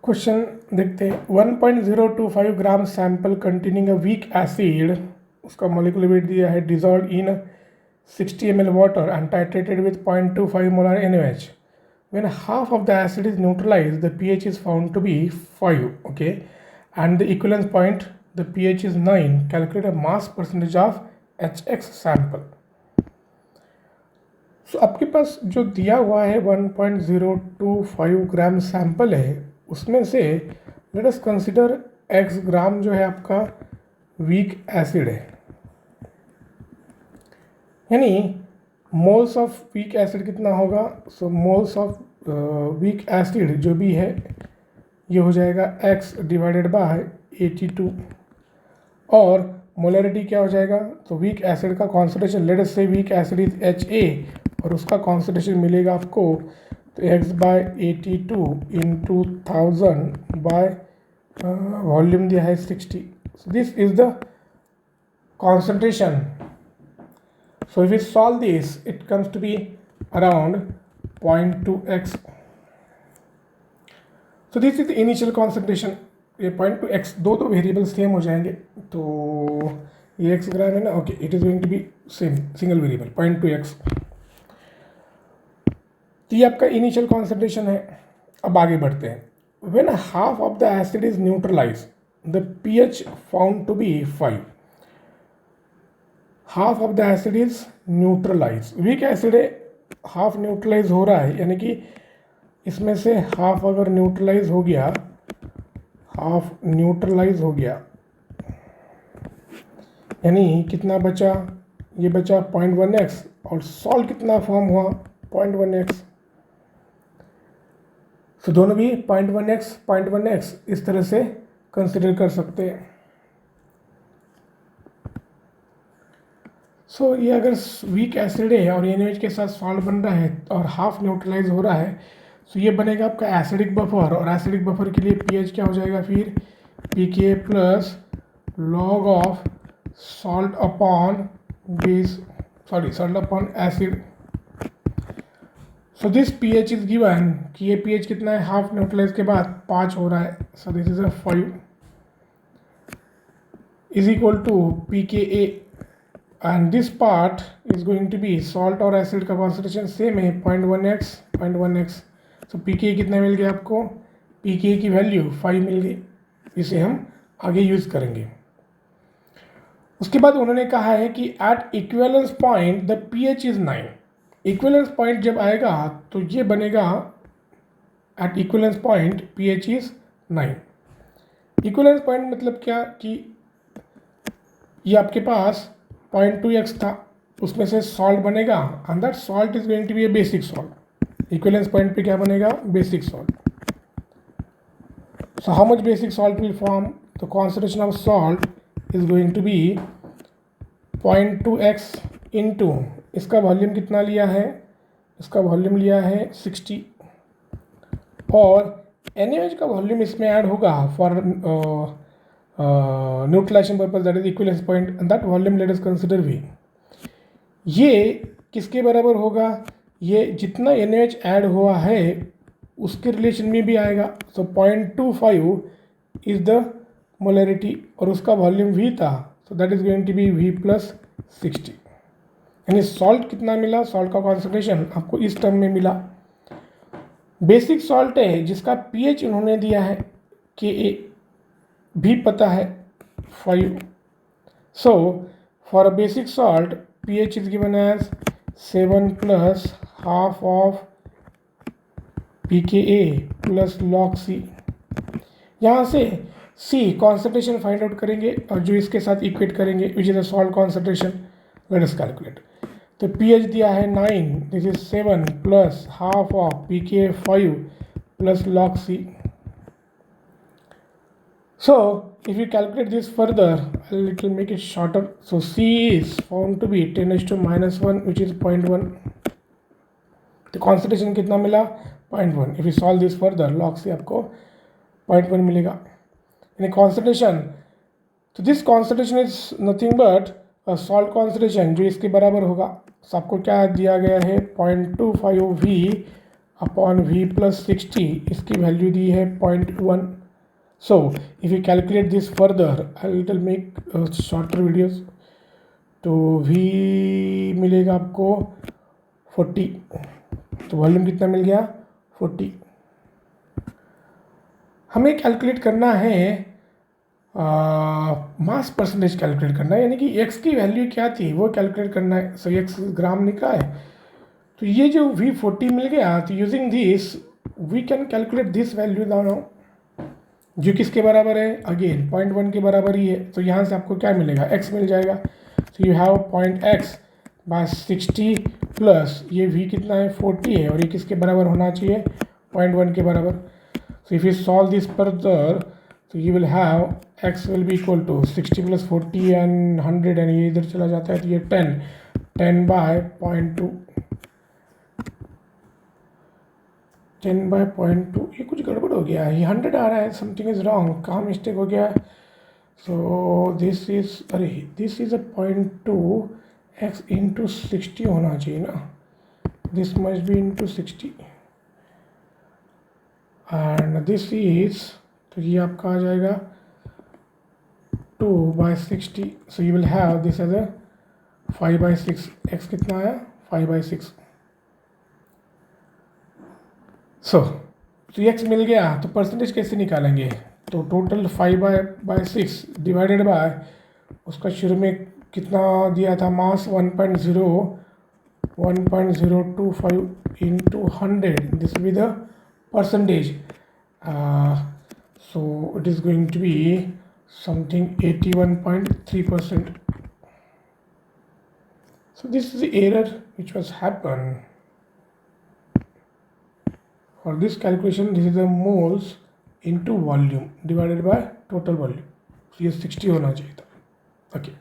Question देखते हैं 1.025 gram sample containing a weak acid, उसका मोलिकुलर वेट दिया है, dissolve in 60 ml water and titrated with 0.25 molar NaOH. When half of the acid is neutralized, the pH is found to be 5, okay, and the equivalence point, the pH is 9. Calculate a mass percentage of HX sample. सो आपके पास जो दिया हुआ है 1.025 gram sample है, उसमें से let us consider x ग्राम जो है आपका वीक एसिड है, यानी मोल्स ऑफ वीक एसिड कितना होगा. सो मोल्स ऑफ वीक एसिड जो भी है ये हो जाएगा x डिवाइडेड बाय 82 और मोलरिटी क्या हो जाएगा. तो वीक एसिड का कॉन्सेंट्रेशन, लेट अस से वीक एसिड इज HA और उसका कॉन्सेंट्रेशन मिलेगा आपको तो x by 82 into 1000 by volume दिया है 60. So this is the concentration. So if you solve this it comes to be around 0.2x. So this is the initial concentration. ये 0.2x, दो variable same हो जाएंगे तो ये x ग्राम है ना, okay, it is going to be same single variable 0.2x. तो ये आपका इनिशियल कॉन्सेंट्रेशन है. अब आगे बढ़ते हैं. When half of the acid is neutralize the pH found to be 5. Half of the acid is neutralize, weak acid है, half neutralize हो रहा है, यानी कि इसमें से हाफ अगर न्यूट्रलाइज हो गया, हाफ न्यूट्रलाइज हो गया, यानी कितना बचा, ये बचा 0.1x और सॉल्ट कितना फॉर्म हुआ 0.1x. तो दोनों भी 0.1x इस तरह से कंसिडर कर सकते हैं. सो ये अगर वीक एसिड है और NaOH के साथ सॉल्ट बन रहा है और हाफ न्यूट्रलाइज हो रहा है, तो ये बनेगा आपका एसिडिक बफर. और एसिडिक बफर के लिए pH क्या हो जाएगा फिर pK plus log of salt upon base, salt upon acid. So this pH is given कि ये pH कितना है, हाफ न्यूट्रलाइज के बाद 5 हो रहा है. So this is a 5 is equal to pKa and this part is going to be salt और एसिड का कॉन्सेंट्रेशन सेम है 0.1x. सो pKa कितना मिल गया आपको, pKa की वैल्यू 5 मिल गई. इसे हम आगे यूज़ करेंगे. उसके बाद उन्होंने कहा है कि at equivalence point the pH is 9. Equivalence point जब आएगा तो ये बनेगा at equivalence point pH is 9. Equivalence point मतलब क्या कि ये आपके पास 0.2x था, उसमें से सॉल्ट बनेगा and that salt is going to be a basic salt. Equivalence point पे क्या बनेगा, basic salt. So how much basic salt will form, the concentration of salt is going to be 0.2x into इसका volume कितना लिया है, इसका volume लिया है 60 और NaOH का वॉल्यूम इसमें ऐड होगा for neutralization purpose, that is equivalence point and that volume let us consider V. ये किसके बराबर होगा, ये जितना NaOH ऐड हुआ है उसके रिलेशन में भी आएगा. सो 0.25 इज द मोलरिटी और उसका वॉल्यूम V था, so that is going to be V plus 60. यानी सॉल्ट कितना मिला, सॉल्ट का कॉन्सेंट्रेशन आपको इस टर्म में मिला. बेसिक सॉल्ट है जिसका pH उन्होंने दिया है Ka, भी पता है 5. So for a basic salt pH is given as 7 plus half of pKa plus log C. यहाँ से C कॉन्सेंट्रेशन फाइंड आउट करेंगे और जो इसके साथ इक्वेट करेंगे which is the salt concentration. Let us calculate. तो pH दिया है 9, this is 7 plus half of pKa 5 plus log C. So if you calculate this further, it will make it shorter. So C is found to be 10⁻⁻1 which is 0.1. तो concentration कितना मिला 0.1. If you solve this further log C आपको 0.1 मिलेगा. यानी concentration, तो this concentration is nothing but salt concentration जो इसके बराबर होगा. सो आपको क्या दिया गया है 0.25 V अपॉन v प्लस 60, इसकी वैल्यू दी है 0.1. सो if you calculate this further, I will make shorter videos. तो v मिलेगा आपको 40. तो वॉल्यूम कितना मिल गया? 40. हमें कैलकुलेट करना है मास परसेंटेज कैलकुलेट करना है, यानी कि x की वैल्यू क्या थी वो कैलकुलेट करना है. सो x ग्राम निकला है, तो ये जो V40 मिल गया, तो using this we can calculate this value now, जो किसके बराबर है? अगेन 0.1 के बराबर ही है. तो यहाँ से आपको क्या मिलेगा? x मिल जाएगा. तो you have point x by 60 plus ये v कितना है? 40 है, और ये किसके बराबर होना चाहिए? 0.1 के बराबर. So if you solve this further, so you will have x will be equal to 60 plus 40 and 100, and ये इधर चला जाता है तो ये 10 by 0.2, 10 by 0.2. ये कुछ गड़बड़ हो गया है, ये 100 आ रहा है. Something is wrong. कहाँ मिस्टेक हो गया है? सो दिस इज, अरे this is a 0.2 x into 60 होना चाहिए ना. This must be into 60 and this is, तो ये आपका आ जाएगा 2 by 60. So you will have this as a 5 by 6. x कितना आया? 5 by 6. सो तो x मिल गया, तो परसेंटेज कैसे निकालेंगे? तो टोटल 5 by 6 डिवाइडेड बाय उसका शुरू में कितना दिया था मास? 1.025 into 100. This will be the percentage. So it is going to be something 81.3%. So this is the error which was happened. For this calculation, this is the moles into volume divided by total volume. So ये 60 होना चाहिए था. Okay.